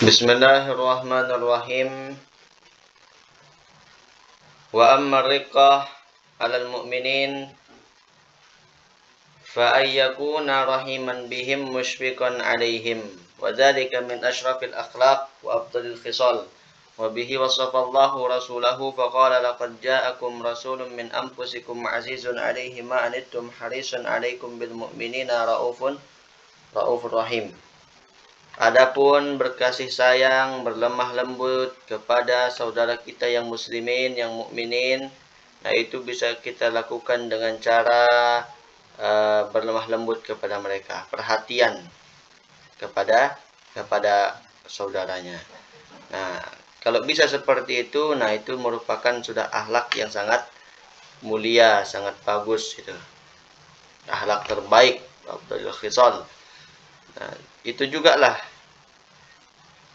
Bismillahirrahmanirrahim. Wa amma riqah 'alal mu'minin fa ayyakuna rahiman bihim musyfiqan 'alaihim wa dzalika min asyrafil akhlaq wa afdalil khisal wa bihi wasafa Allahu rasulahu fa qala laqad ja'akum rasulun min anfusikum 'azizun 'alaihi ma anittum harisun 'alaikum bil mu'minina raufur rahim. Adapun berkasih sayang, berlemah lembut kepada saudara kita yang muslimin, yang mukminin, nah itu bisa kita lakukan dengan cara berlemah lembut kepada mereka, perhatian kepada saudaranya. Nah, kalau bisa seperti itu, nah itu merupakan sudah akhlak yang sangat mulia, sangat bagus itu. Akhlak terbaik, Abdul Khisal. Nah, itu juga lah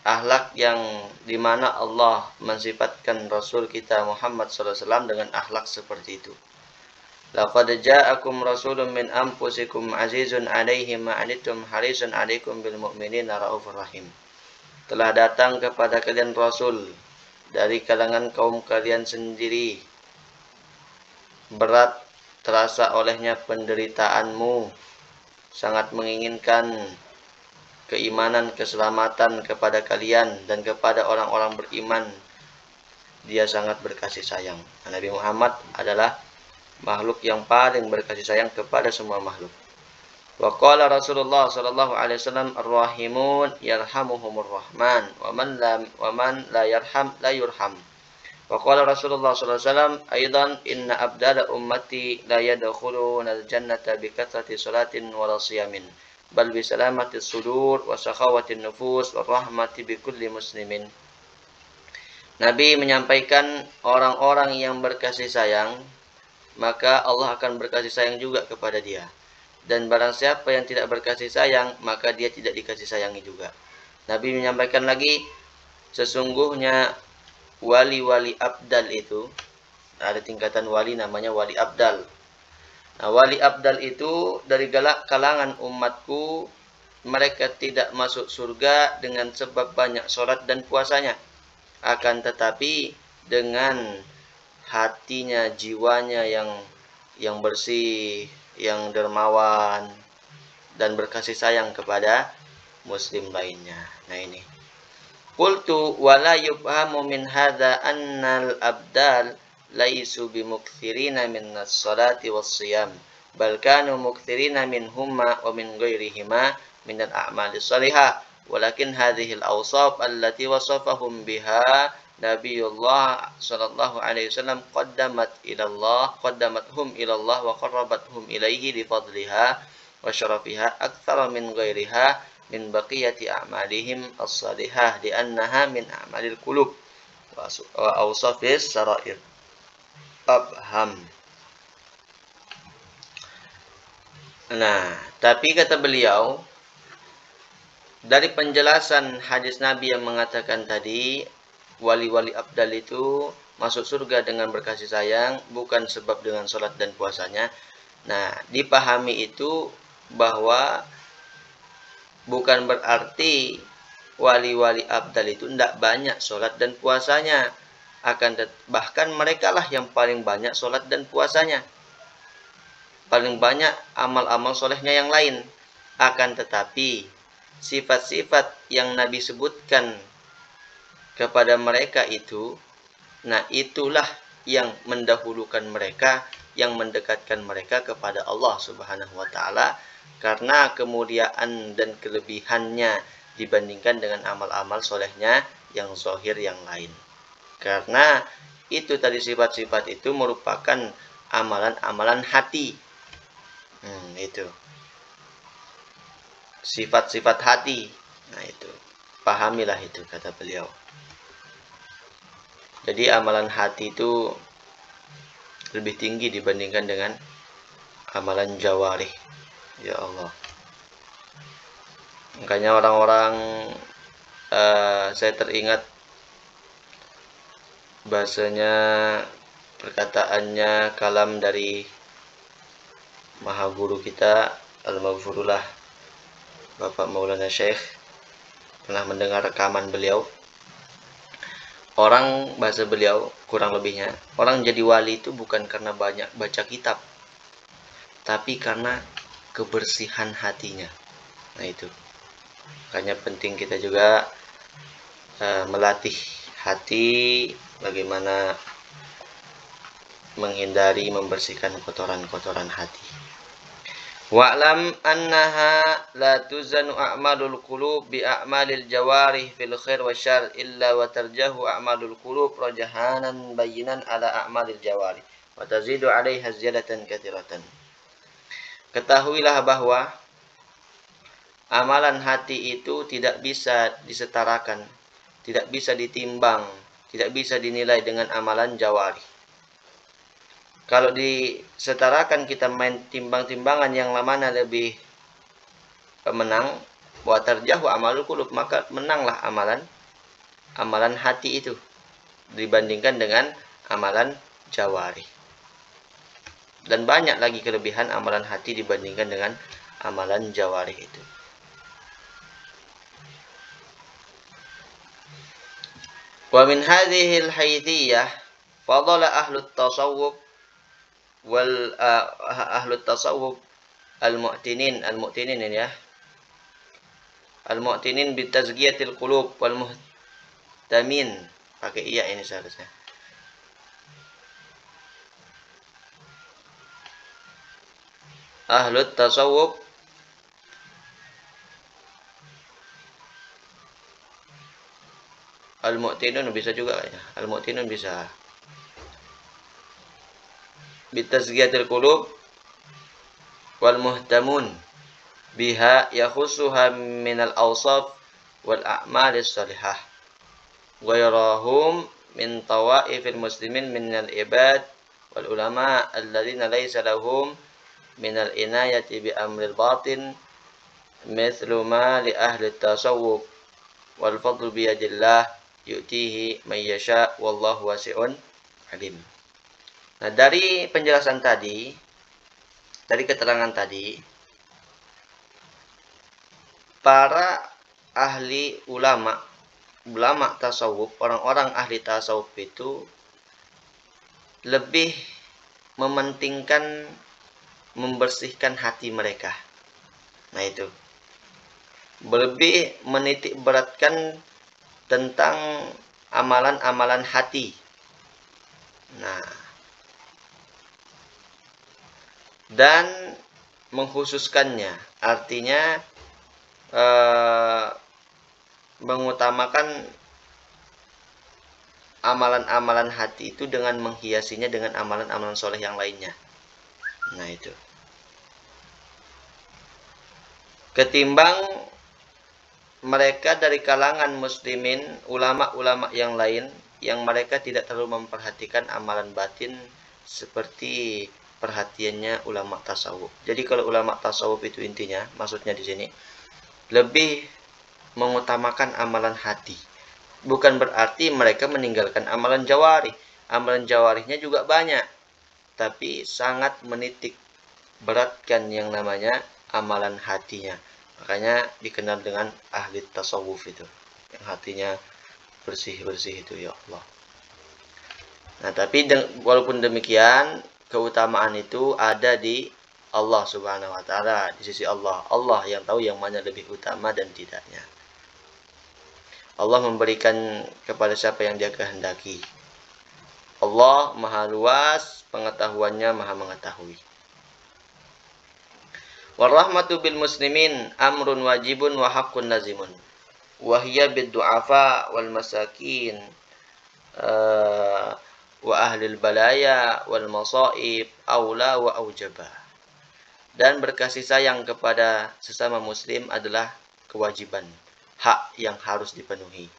akhlak yang dimana Allah mensifatkan Rasul kita Muhammad SAW dengan akhlak seperti itu. Laqad ja'akum rasulun min anfusikum azizun 'alaihi ma anittum harisun 'alaikum bil mu'minina raufur rahim. Telah datang kepada kalian Rasul dari kalangan kaum kalian sendiri. Berat terasa olehnya penderitaanmu, sangat menginginkan keimanan, keselamatan kepada kalian dan kepada orang-orang beriman. Dia sangat berkasih sayang. Nabi Muhammad adalah makhluk yang paling berkasih sayang kepada semua makhluk. Wa qala Rasulullah sallallahu alaihi wasallam ar-rahimun yarhamuhumur rahman wa man la yarham la yurham. Wa qala Rasulullah sallallahu alaihi wasallam aidan inna abdala ummati la yadkhuluna al-jannata bi kathrati salatin wa la siyamin bal bi salamatis sudur wa sakhawatin nufus wa rahmati bi kulli muslimin. Nabi menyampaikan orang-orang yang berkasih sayang, maka Allah akan berkasih sayang juga kepada dia. Dan barang siapa yang tidak berkasih sayang, maka dia tidak dikasih sayangi juga. Nabi menyampaikan lagi, sesungguhnya wali-wali abdal itu, ada tingkatan wali namanya wali abdal. Nah, wali abdal itu dari kalangan umatku, mereka tidak masuk surga dengan sebab banyak sholat dan puasanya. Akan tetapi dengan hatinya, jiwanya yang bersih, yang dermawan, dan berkasih sayang kepada muslim lainnya. Nah ini. Qultu wala yubhamu min hadza annal abdal laisu bimukthirina minas salati was-siyam bal kanu mukthirina minhumma wa min ghairihima minal a'mali shalihah walakin hadhihi al-awsaf allati wasafahum biha Nabiullah sallallahu alaihi wasallam qaddamathum ila Allah wa qarrabathum ilaihi li fadliha wa syarafiha aktsara min ghairiha min baqiyati a'malihim as-salihah di annaha min a'malil qulub wa awsafis sarair. Abham. Nah, tapi kata beliau, dari penjelasan hadis Nabi yang mengatakan tadi, wali-wali abdal itu masuk surga dengan berkasih sayang, bukan sebab dengan sholat dan puasanya. Nah, dipahami itu bahwa bukan berarti wali-wali abdal itu tidak banyak sholat dan puasanya. Bahkan mereka lah yang paling banyak sholat dan puasanya, paling banyak amal-amal solehnya yang lain. Akan tetapi sifat-sifat yang Nabi sebutkan kepada mereka itu, nah itulah yang mendahulukan mereka, yang mendekatkan mereka kepada Allah Subhanahu wa Ta'ala, karena kemuliaan dan kelebihannya dibandingkan dengan amal-amal solehnya yang zahir yang lain. Karena itu tadi sifat-sifat itu merupakan amalan-amalan hati. Itu sifat-sifat hati. Nah itu, pahamilah itu kata beliau. Jadi amalan hati itu lebih tinggi dibandingkan dengan amalan jawarih. Ya Allah. Makanya orang-orang saya teringat bahasanya, perkataannya, kalam dari maha guru kita al-maghfurullah Bapak Maulana Syekh pernah mendengar rekaman beliau. Orang, bahasa beliau kurang lebihnya, orang jadi wali itu bukan karena banyak baca kitab, tapi karena kebersihan hatinya. Nah itu, makanya penting kita juga melatih hati, bagaimana menghindari membersihkan kotoran-kotoran hati. Wa'lam annaha la tuzanu a'malul qulub bi a'malil jawarih fil khair wa syarr illa wa tarjahu a'malul qulub rajahanan bayinan ala a'malil jawarih wa tazidu 'alaiha ziyadatan katsiratan. Ketahuilah bahwa amalan hati itu tidak bisa disetarakan, tidak bisa ditimbang, tidak bisa dinilai dengan amalan jawarih. Kalau disetarakan, kita main timbang-timbangan yang mana lebih menang, wa tarjahu amalul qulub, maka menanglah amalan hati itu dibandingkan dengan amalan jawarih. Dan banyak lagi kelebihan amalan hati dibandingkan dengan amalan jawarih itu. Wa min hadhihi al-haythiyah fadala ahlut tasawuf wal ahlut tasawuf al-mu'tinin ini ya, al-mu'tinin bi tazkiyatil qulub wal muhtamin, pakai iya ini seharusnya. Ahlut tasawuf al-mu'tinun bisa juga ya, al-mu'tinun bisa. Bitazkiyatil qulub wal muhtamun biha yakhusuha minal awsaf wal a'malis salihah ghairahum min tawaifil muslimin minal ibad wal ulama alladzina laysa lahum minal inayati bi amril batin mithlu ma li ahli tasawuf wal fadlu biyadillah yu'tihi man yasha wallahu wasi'un alim. Nah, dari penjelasan tadi, dari keterangan tadi, para ahli ulama tasawuf, orang-orang ahli tasawuf itu lebih mementingkan membersihkan hati mereka. Nah itu, lebih menitik beratkan tentang amalan-amalan hati. Nah, dan mengkhususkannya, artinya mengutamakan amalan-amalan hati itu dengan menghiasinya dengan amalan-amalan soleh yang lainnya. Nah itu, ketimbang mereka dari kalangan muslimin, ulama-ulama yang lain yang mereka tidak terlalu memperhatikan amalan batin seperti perhatiannya ulama tasawuf. Jadi kalau ulama tasawuf itu intinya, maksudnya di sini lebih mengutamakan amalan hati. Bukan berarti mereka meninggalkan amalan jawarih. Amalan jawarihnya juga banyak, tapi sangat menitik beratkan yang namanya amalan hatinya. Makanya dikenal dengan ahli tasawuf itu, yang hatinya bersih-bersih itu, ya Allah. Nah, tapi walaupun demikian, keutamaan itu ada di Allah Subhanahu wa taala, di sisi Allah. Allah yang tahu yang mana lebih utama dan tidaknya. Allah memberikan kepada siapa yang Dia kehendaki. Allah Maha luas pengetahuannya, Maha mengetahui. Warahmatu bil muslimin amrun wajibun wa haqqun lazimun. Wa hiya bid du'afa wal masakin wa ahlil balaya wal masaib aula wa aujaba. Dan berkasih sayang kepada sesama muslim adalah kewajiban, hak yang harus dipenuhi.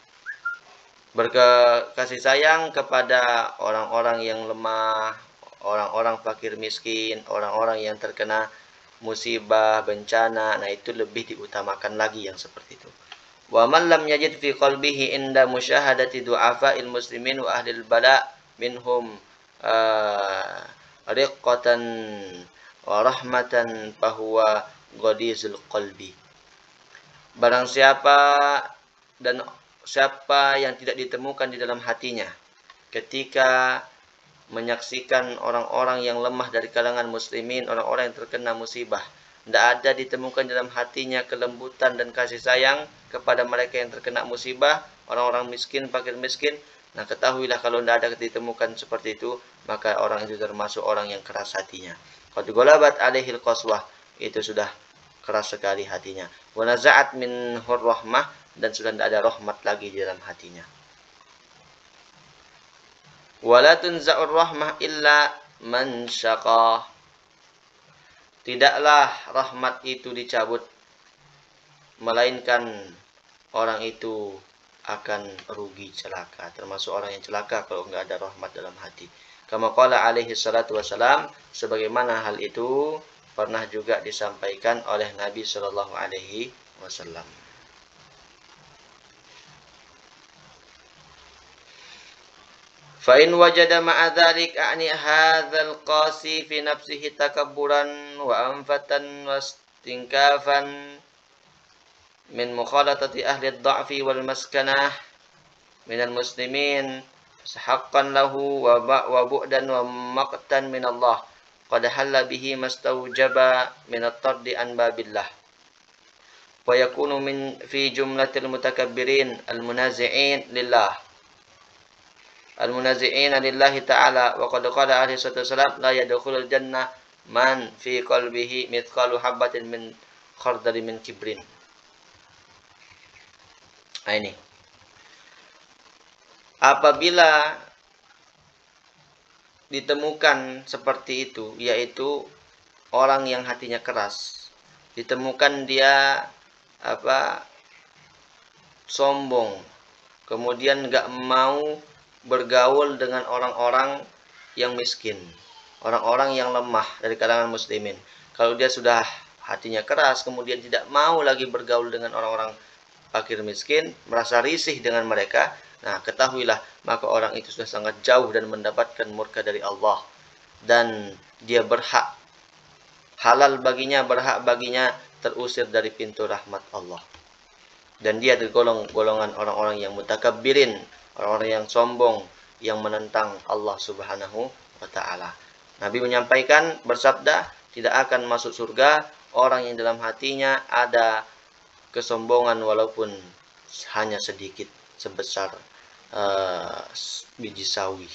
Berkasih sayang kepada orang-orang yang lemah, orang-orang fakir miskin, orang-orang yang terkena musibah, bencana, nah itu lebih diutamakan lagi yang seperti itu. Wa man lam yajid fi qalbihi inda musyahadati du'afa'il muslimin wa ahlil bala minhum riqqatan wa rahmatan fahuwa ghadizul qalbi. Barang siapa dan siapa yang tidak ditemukan di dalam hatinya ketika menyaksikan orang-orang yang lemah dari kalangan muslimin, orang-orang yang terkena musibah, tidak ada ditemukan dalam hatinya kelembutan dan kasih sayang kepada mereka yang terkena musibah, orang-orang miskin, fakir miskin. Nah, ketahuilah kalau tidak ada ditemukan seperti itu, maka orang itu termasuk orang yang keras hatinya. Qad ghalabat alaihil qaswah, itu sudah keras sekali hatinya. Wa naza'at minhur rahmah, dan sudah tidak ada rahmat lagi di dalam hatinya. Wala tunza'ur rahmah illa man syaqa. Tidaklah rahmat itu dicabut, melainkan orang itu akan rugi celaka, termasuk orang yang celaka kalau enggak ada rahmat dalam hati. Kama qala alaihi salatu wasalam, sebagaimana hal itu pernah juga disampaikan oleh Nabi sallallahu alaihi wasallam. Fa in wajada ma'a dzalik a'ni hadzal qasi fi nafsihi takabburan wa anfatan wastinkafan min mukhalatati ahli ad-dha'fi wal maskanah minal muslimin haqqan lahu wa bu'dan wa maqtan min Allah qad halla bihi mastawjaba min at-tardi an babillah wa yakunu min fi jumlatil mutakabbirin al-munazi'in lillahi ta'ala wa qad qala alaihi wasallam la yadkhulul jannah man fi qalbihi mithqalu habatin min khardali min kibrin. Nah, ini apabila ditemukan seperti itu, yaitu orang yang hatinya keras, ditemukan dia sombong, kemudian nggak mau bergaul dengan orang-orang yang miskin, orang-orang yang lemah dari kalangan muslimin. Kalau dia sudah hatinya keras, kemudian tidak mau lagi bergaul dengan orang-orang fakir miskin, merasa risih dengan mereka, nah ketahuilah maka orang itu sudah sangat jauh dan mendapatkan murka dari Allah, dan dia berhak baginya terusir dari pintu rahmat Allah, dan dia tergolong golongan orang-orang yang mutakabbirin, orang-orang yang sombong, yang menentang Allah Subhanahu wa ta'ala. Nabi menyampaikan, bersabda, tidak akan masuk surga orang yang dalam hatinya ada kesombongan walaupun hanya sedikit, sebesar biji sawi.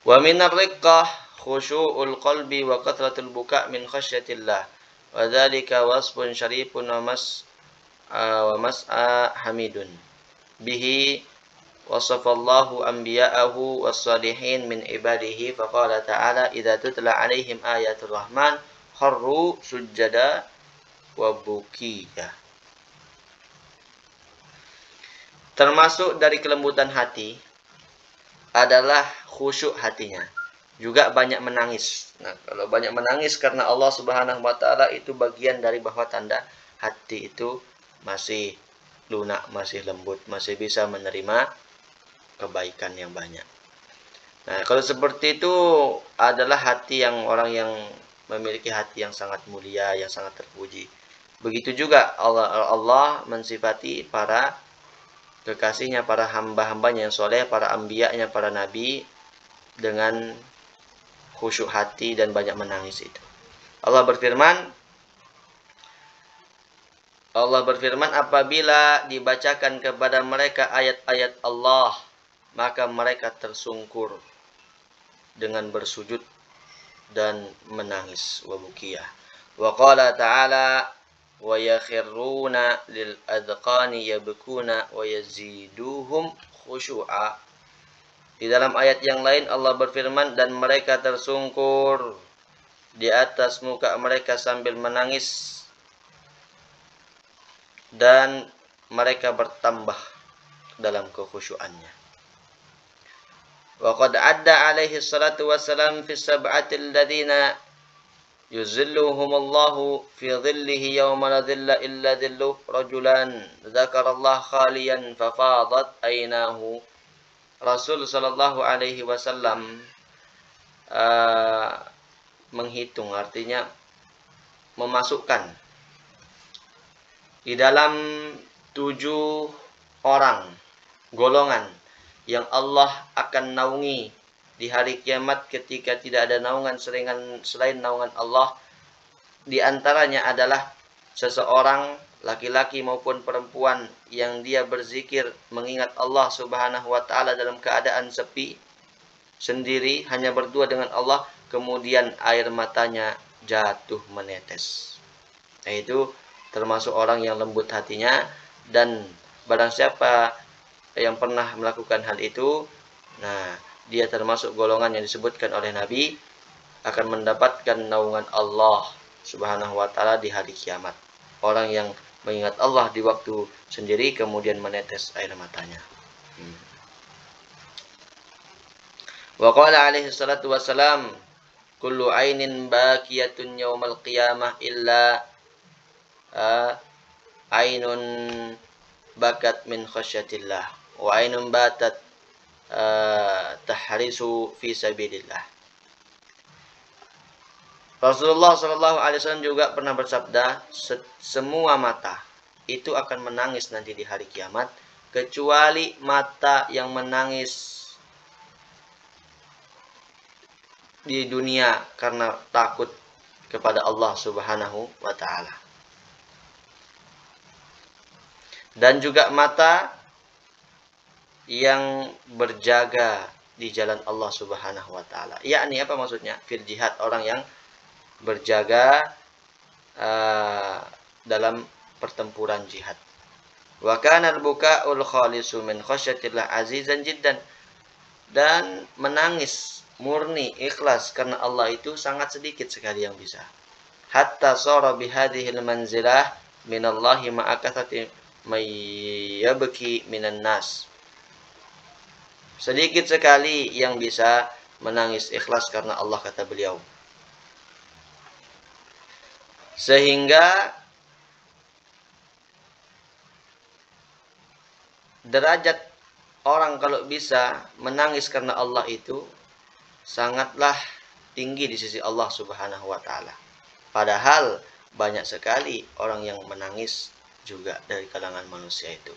Wa minar riqqah khusyu'ul qalbi wa kathratul buka' min khasyatillah wa dzalika wasfun syarifun wa mas'a hamidun bihi wasafallahu anbiya'ahu was-salihin min ibadihi faqala ta'ala idza tutla 'alaihim ayatul rahman kharru sujada wa bukiya. Termasuk dari kelembutan hati adalah khusyuk hatinya, juga banyak menangis. Nah, kalau banyak menangis karena Allah Subhanahu wa ta'ala, itu bagian dari bahwa tanda hati itu masih lunak, masih lembut, masih bisa menerima kebaikan yang banyak. Nah, kalau seperti itu adalah hati yang orang yang memiliki hati yang sangat mulia, yang sangat terpuji. Begitu juga Allah mensifati para kekasihnya, para hamba-hambanya yang soleh, para anbiya-nya, para nabi, dengan khusyuk hati dan banyak menangis itu. Allah berfirman, apabila dibacakan kepada mereka ayat-ayat Allah, maka mereka tersungkur dengan bersujud dan menangis. Wa bukiyah. Wa qala ta'ala wa yakhiruna lil adqani yabkuna wa yaziduhum khusyu'a. Di dalam ayat yang lain Allah berfirman, dan mereka tersungkur di atas muka mereka sambil menangis, dan mereka bertambah dalam kekhusyuannya. Wa qad adda alaihi salatu wassalam fi sab'atil ladzina yuzilluhumullahu fi dhillihi yawma la dhilla illa dhilluh rajulan dzakarallah khaliyan fafadat aynahu. Rasul sallallahu alaihi wasallam menghitung, artinya memasukkan di dalam 7 orang golongan yang Allah akan naungi di hari kiamat ketika tidak ada naungan selain naungan Allah. Di antaranya adalah seseorang laki-laki maupun perempuan yang dia berzikir mengingat Allah Subhanahu wa taala dalam keadaan sepi sendiri, hanya berdua dengan Allah, kemudian air matanya jatuh menetes. Nah, itu termasuk orang yang lembut hatinya, dan barang siapa yang pernah melakukan hal itu, nah dia termasuk golongan yang disebutkan oleh Nabi akan mendapatkan naungan Allah Subhanahu wa taala di hari kiamat. Orang yang mengingat Allah di waktu sendiri kemudian menetes air matanya. Wa qala alaihi salatu wassalam, kullu ainin baqiyatun yaumal qiyamah illa ainun bakat min khasyatillah wa ainun batat tahrisu fi sabilillah. Rasulullah Shallallahu Alaihi Wasallam juga pernah bersabda, semua mata itu akan menangis nanti di hari kiamat, kecuali mata yang menangis di dunia karena takut kepada Allah Subhanahu wa taala. Dan juga mata yang berjaga di jalan Allah Subhanahu wa taala. Yakni apa maksudnya? Fil jihad, orang yang berjaga dalam pertempuran jihad. Wa kana al-buka'ul khalisu min khasyatillah azizan jiddan. Dan menangis murni ikhlas karena Allah itu sangat sedikit sekali yang bisa. Hatta sara bihadhil manzilah minallahi ma'akathati may yabki minan nas. Sedikit sekali yang bisa menangis ikhlas karena Allah, kata beliau. Sehingga derajat orang kalau bisa menangis karena Allah itu sangatlah tinggi di sisi Allah Subhanahu wa taala. Padahal banyak sekali orang yang menangis juga dari kalangan manusia itu.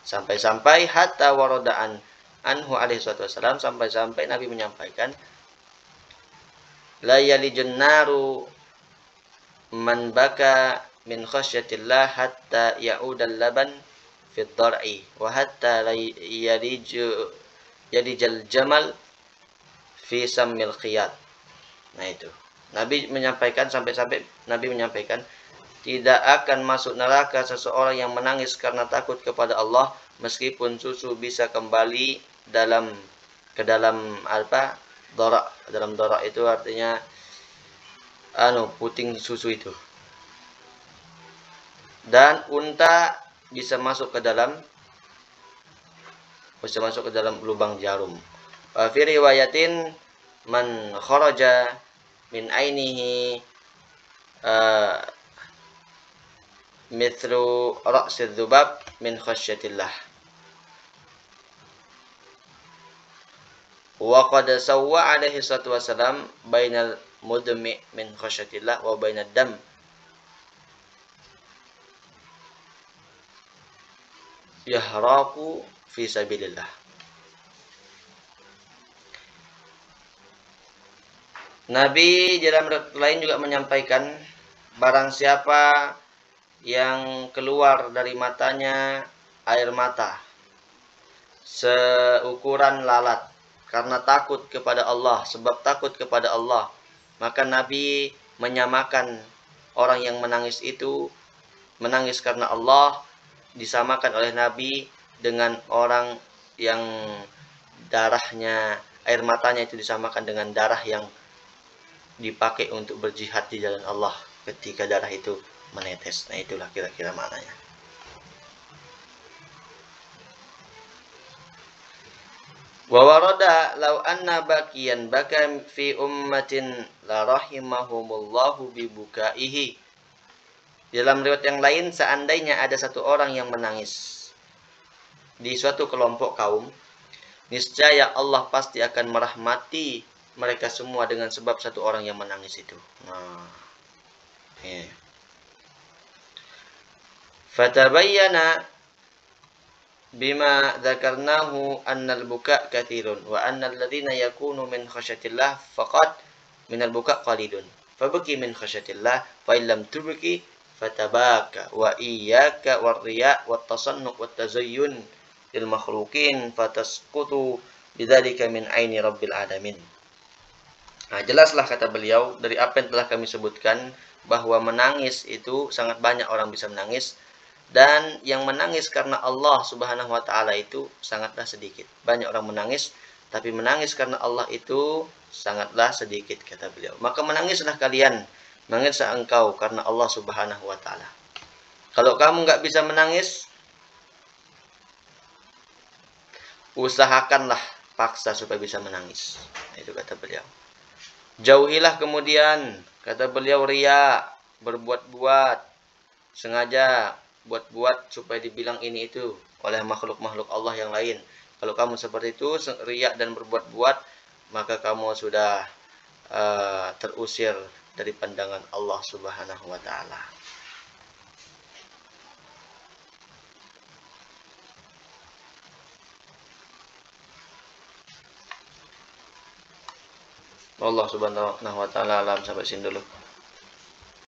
Sampai-sampai hatta waradaan anhu alaihi wasallam, sampai-sampai Nabi menyampaikan, la yalijun naru man baka min khasyatillah hatta ya'udal laban fi dhar'i wa hatta yalijal jamal fi sammil khiyat. Nah itu Nabi menyampaikan, sampai-sampai Nabi menyampaikan, tidak akan masuk neraka seseorang yang menangis karena takut kepada Allah meskipun susu bisa kembali ke dalam apa? Dorak. Dalam dorak itu artinya puting susu itu. Dan unta bisa masuk ke dalam lubang jarum. Fi riwayatin man kharaja min ainihi mithlu ra'sid dzubab min khasyatillah. Wa qad sawwa alaihi salatu wasalam bainal mudmi min khasyatillah wa bainad dam. Yahraku fi sabilillah. Nabi dalam lain juga menyampaikan, barang siapa yang keluar dari matanya air mata seukuran lalat karena takut kepada Allah, sebab takut kepada Allah, maka Nabi menyamakan orang yang menangis itu, menangis karena Allah, disamakan oleh Nabi dengan orang yang darahnya, air matanya itu disamakan dengan darah yang dipakai untuk berjihad di jalan Allah ketika darah itu menetes. Nah itulah kira-kira maknanya. Wa warada law anna baqiyan baka fi ummatin la rahimahumullahu bi bukaihi. Dalam riwayat yang lain, seandainya ada satu orang yang menangis di suatu kelompok kaum, niscaya Allah pasti akan merahmati mereka semua dengan sebab satu orang yang menangis itu. Nah, Ya. Fatabayyana bima dzakarnahu annal buka kathirun wa annal ladzina yakunu min khasyatillah faqat minal buka qalilun fabki min khasyatillah fa illam tubki fatabaka wa iyyaka warriya wat tasannuq wat tazayyun lil makhluqin fatasqutu bidzalika min aini rabbil alamin. Nah, jelaslah kata beliau dari apa yang telah kami sebutkan bahwa menangis itu sangat banyak orang bisa menangis. Dan yang menangis karena Allah Subhanahu wa taala itu sangatlah sedikit. Banyak orang menangis, tapi menangis karena Allah itu sangatlah sedikit kata beliau. Maka menangislah kalian, menangislah engkau karena Allah Subhanahu wa taala. Kalau kamu nggak bisa menangis, usahakanlah paksa supaya bisa menangis. Itu kata beliau. Jauhilah kemudian kata beliau riya, berbuat-buat, sengaja buat-buat supaya dibilang ini itu oleh makhluk-makhluk Allah yang lain. Kalau kamu seperti itu, riak dan berbuat-buat, maka kamu sudah terusir dari pandangan Allah Subhanahu wa taala. Allah Subhanahu wa taala alam, sampai sini dulu.